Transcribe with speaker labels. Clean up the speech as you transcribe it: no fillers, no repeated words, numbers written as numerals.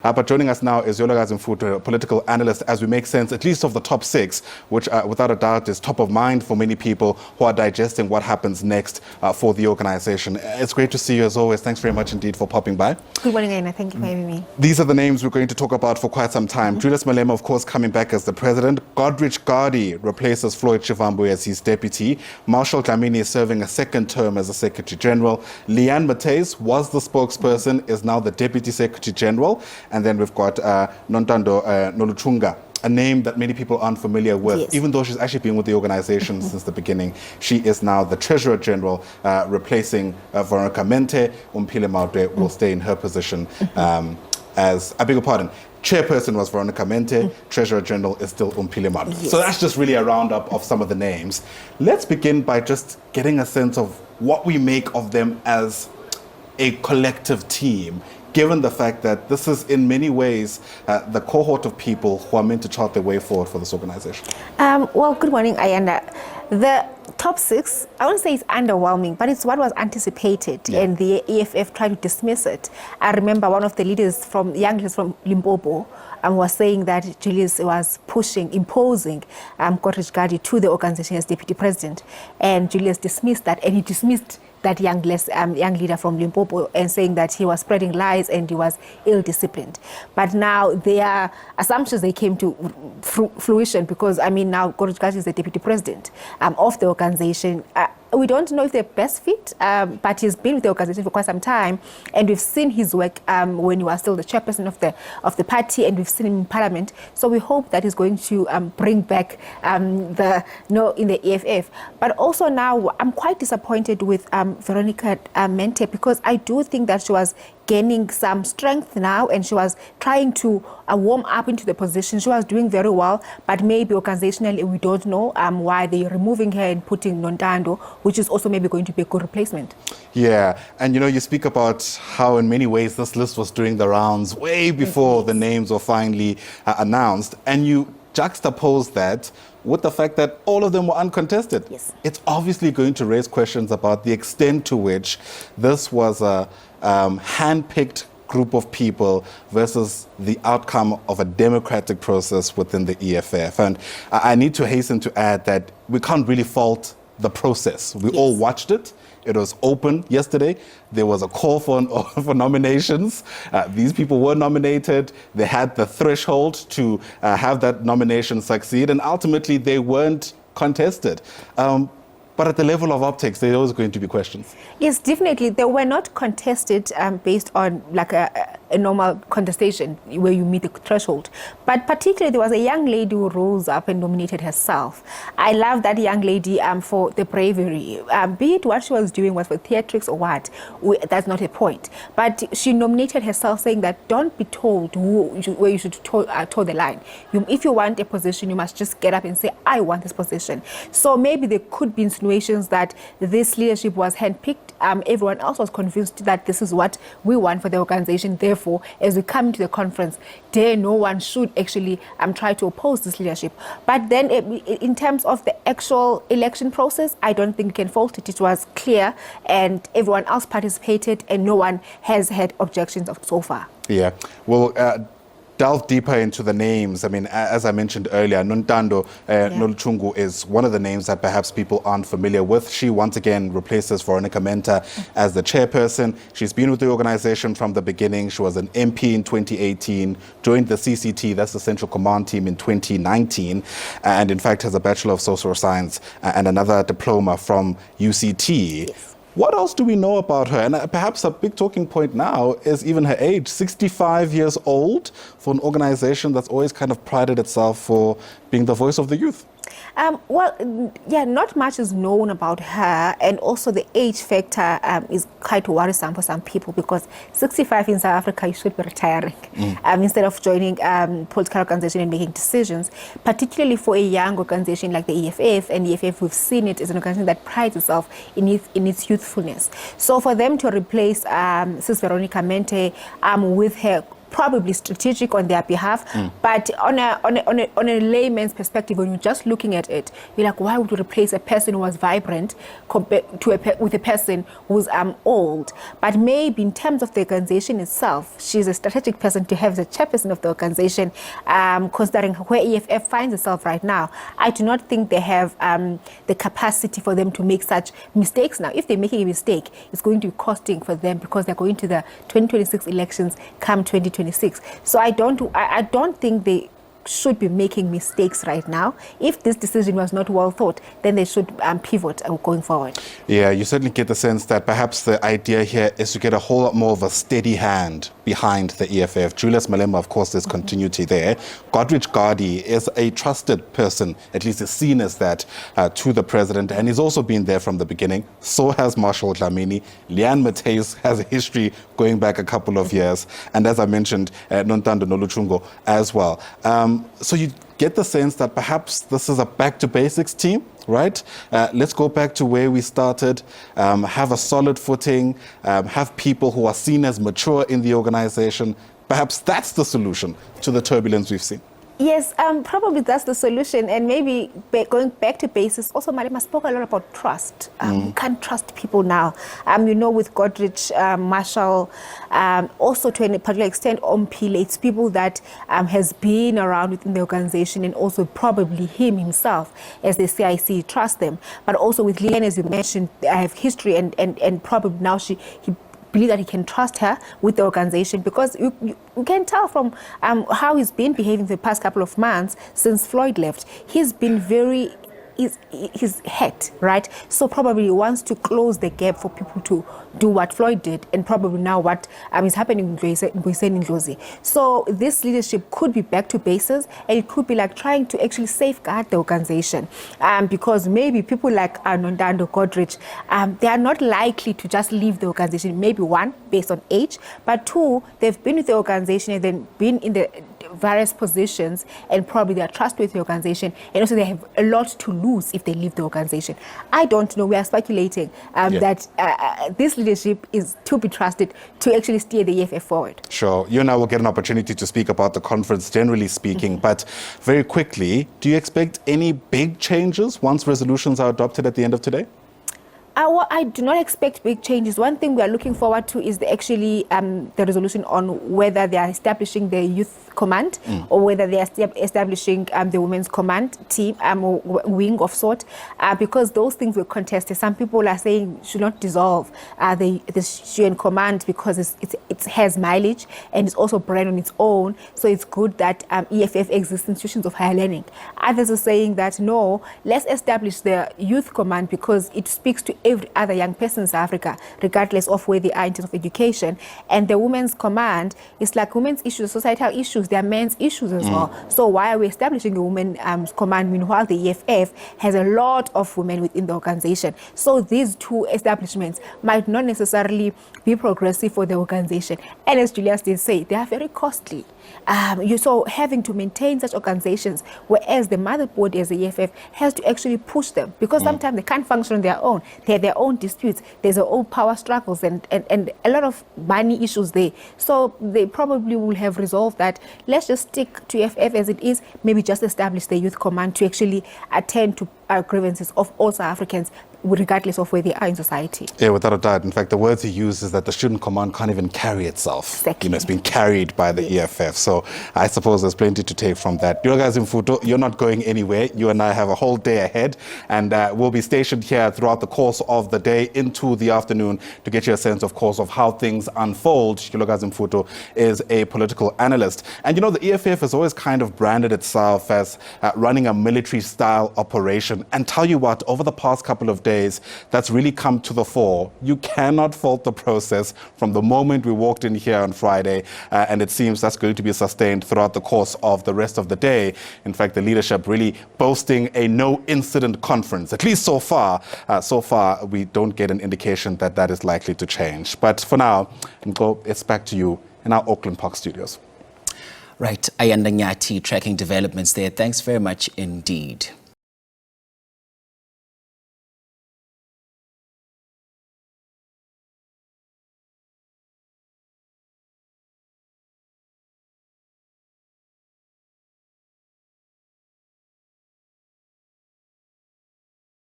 Speaker 1: But joining us now is Yolagazi Mfuto, a political analyst, as we make sense at least of the top six, which without a doubt is top of mind for many people who are digesting what happens next for the organization. It's great to see you as always. Thanks very much indeed for popping by.
Speaker 2: Good morning, Aina. Thank you for having me.
Speaker 1: These are the names we're going to talk about for quite some time. Julius Malema, of course, coming back as the president. Godrich Gardy replaces Floyd Shivambu as his deputy. Marshall Dlamini is serving a second term as the Secretary General. Leanne Matthys was the spokesperson, is now the Deputy Secretary General. And then we've got Nontando Noluchunga, a name that many people aren't familiar with, yes, even though she's actually been with the organization since the beginning. She is now the Treasurer General, replacing Veronica Mente. Umphile Mautwe will stay in her position as, I beg your pardon, Chairperson was Veronica Mente, Treasurer General is still Umphile Mautwe. Yes. So that's just really a roundup of some of the names. Let's begin by just getting a sense of what we make of them as a collective team, given the fact that this is in many ways the cohort of people who are meant to chart their way forward for this organization.
Speaker 2: Well, good morning, Ayanda. The top six, I wouldn't say it's underwhelming, but it's what was anticipated, and the EFF tried to dismiss it. I remember one of the young leaders from Limpopo was saying that Julius was imposing Godrich Gardy to the organization as deputy president, and Julius dismissed that, and he dismissed that young leader from Limpopo and saying that he was spreading lies and he was ill-disciplined. But now their assumptions, they came to fruition, because, I mean, now Godrich Gardy is the deputy president of the organization. We don't know if they're best fit, but he's been with the organization for quite some time, and we've seen his work when he was still the chairperson of the party, and we've seen him in parliament. So we hope that he's going to bring back in the EFF. But also now, I'm quite disappointed with Veronica Mente, because I do think that she was gaining some strength now, and she was trying to warm up into the position. She was doing very well, but maybe organizationally we don't know why they're removing her and putting Nontando, which is also maybe going to be a good replacement. Yeah,
Speaker 1: and you speak about how in many ways this list was doing the rounds way before the names were finally announced, and you juxtapose that with the fact that all of them were uncontested.
Speaker 2: Yes.
Speaker 1: It's obviously going to raise questions about the extent to which this was a hand-picked group of people versus the outcome of a democratic process within the EFF. And I need to hasten to add that we can't really fault the process. We all watched it. It was open yesterday. There was a call for nominations. These people were nominated. They had the threshold to have that nomination succeed, and ultimately they weren't contested. But at the level of optics, there are always going to be questions.
Speaker 2: Yes, definitely. They were not contested based on like a normal contestation where you meet the threshold. But particularly, there was a young lady who rose up and nominated herself. I love that young lady for the bravery. Be it what she was doing was for theatrics or what, that's not a point. But she nominated herself, saying that don't be told where you should toe the line. If you want a position, you must just get up and say, I want this position. So maybe there could be insinuations that this leadership was handpicked. Everyone else was convinced that this is what we want for the organization. Therefore, as we come to the conference, no one should actually try to oppose this leadership. But then in terms of the actual election process, I don't think we can fault it. It was clear, and everyone else participated, and no one has had objections so far.
Speaker 1: Yeah. Well, delve deeper into the names. I mean, as I mentioned earlier, Nontando Noluchunga is one of the names that perhaps people aren't familiar with. She once again replaces Veronica Mente as the chairperson. She's been with the organization from the beginning. She was an MP in 2018, joined the CCT, that's the Central Command Team, in 2019, and in fact has a Bachelor of Social Science and another diploma from UCT.
Speaker 2: Yes.
Speaker 1: What else do we know about her? And perhaps a big talking point now is even her age, 65 years old, for an organization that's always kind of prided itself for being the voice of the youth.
Speaker 2: Not much is known about her, and also the age factor is quite worrisome for some people, because 65 in South Africa, you should be retiring instead of joining political organization and making decisions, particularly for a young organization like the EFF. And EFF, we've seen it as an organization that prides itself in its youthfulness. So for them to replace Sis Veronica Mente with her probably strategic on their behalf. But on a layman's perspective, when you're just looking at it, you're like, why would you replace a person who was vibrant with a person who's old? But maybe in terms of the organization itself, she's a strategic person to have as a chairperson of the organization, considering where EFF finds itself right now. I do not think they have the capacity for them to make such mistakes now. If they're making a mistake, it's going to be costing for them because they're going to the 2026 elections come 2026. So I don't think they should be making mistakes right now. If this decision was not well thought, then they should pivot going forward.
Speaker 1: Yeah, you certainly get the sense that perhaps the idea here is to get a whole lot more of a steady hand behind the EFF. Julius Malema, of course, there's continuity there. Godrich Gardie is a trusted person, at least is seen as that, to the president, and he's also been there from the beginning. So has Marshall Dlamini. Leanne Matthys has a history going back a couple of years, and as I mentioned, Nontando Noluchungo as well. So you get the sense that perhaps this is a back-to-basics team, right? Let's go back to where we started, have a solid footing, have people who are seen as mature in the organization. Perhaps that's the solution to the turbulence we've seen.
Speaker 2: Yes, probably that's the solution. And maybe going back to basics, also Malema spoke a lot about trust. You can't trust people now. With Godrich, Marshall, also to a particular extent, Ompile, it's people that has been around within the organization, and also probably him himself, as they say, I see, trust them. But also with Leanne, as you mentioned, I have history, and probably now he believe that he can trust her with the organization, because you can tell from how he's been behaving the past couple of months since Floyd left. He's been very, he's hurt, right? So probably he wants to close the gap for people to do what Floyd did, and probably now what is happening in Ndlozi. So this leadership could be back to bases, and it could be like trying to actually safeguard the organization, because maybe people like Nondando Godrich, they are not likely to just leave the organization. Maybe one, based on age, but two, they've been with the organization and then been in the various positions, and probably they are trusted with the organization, and also they have a lot to lose if they leave the organization. I don't know. We are speculating that this leadership is to be trusted to actually steer the EFF forward.
Speaker 1: Sure. You and I will get an opportunity to speak about the conference generally speaking, but very quickly, do you expect any big changes once resolutions are adopted at the end of today?
Speaker 2: Well, I do not expect big changes. One thing we are looking forward to is the resolution on whether they are establishing the youth command or whether they are establishing the women's command team or wing of sort, because those things were contested. Some people are saying should not dissolve the UN command because it has mileage and it's also brand on its own. So it's good that EFF exists, institutions of higher learning. Others are saying that no, let's establish the youth command because it speaks to every other young person in South Africa, regardless of where they are in terms of education. And the women's command is like women's issues, societal issues, they are men's issues as well. So why are we establishing a women's command? Meanwhile, the EFF has a lot of women within the organization. So these two establishments might not necessarily be progressive for the organization. And as Julius did say, they are very costly. So having to maintain such organizations, whereas the motherboard as the EFF has to actually push them, because sometimes they can't function on their own. They have their own disputes. There's their own power struggles and a lot of money issues there. So they probably will have resolved that. Let's just stick to EFF as it is. Maybe just establish the youth command to actually attend to grievances of all South Africans, regardless of where they are in society. Yeah,
Speaker 1: without a doubt. In fact, the words he used is that the student command can't even carry itself.
Speaker 2: Exactly.
Speaker 1: It's been carried by the EFF. So I suppose there's plenty to take from that. You guys in Futo, you're not going anywhere. You and I have a whole day ahead, and we'll be stationed here throughout the course of the day into the afternoon to get you a sense, of course, of how things unfold. You guys in Futo is a political analyst. And the EFF has always kind of branded itself as running a military-style operation. And tell you what, over the past couple of days, that's really come to the fore. You cannot fault the process from the moment we walked in here on Friday, and it seems that's going to be sustained throughout the course of the rest of the day. In fact, the leadership really boasting a no-incident conference. At least so far, we don't get an indication that that is likely to change. But for now, Nko, it's back to you in our Auckland Park studios.
Speaker 3: Right, Ayanda Nyati tracking developments there. Thanks very much indeed.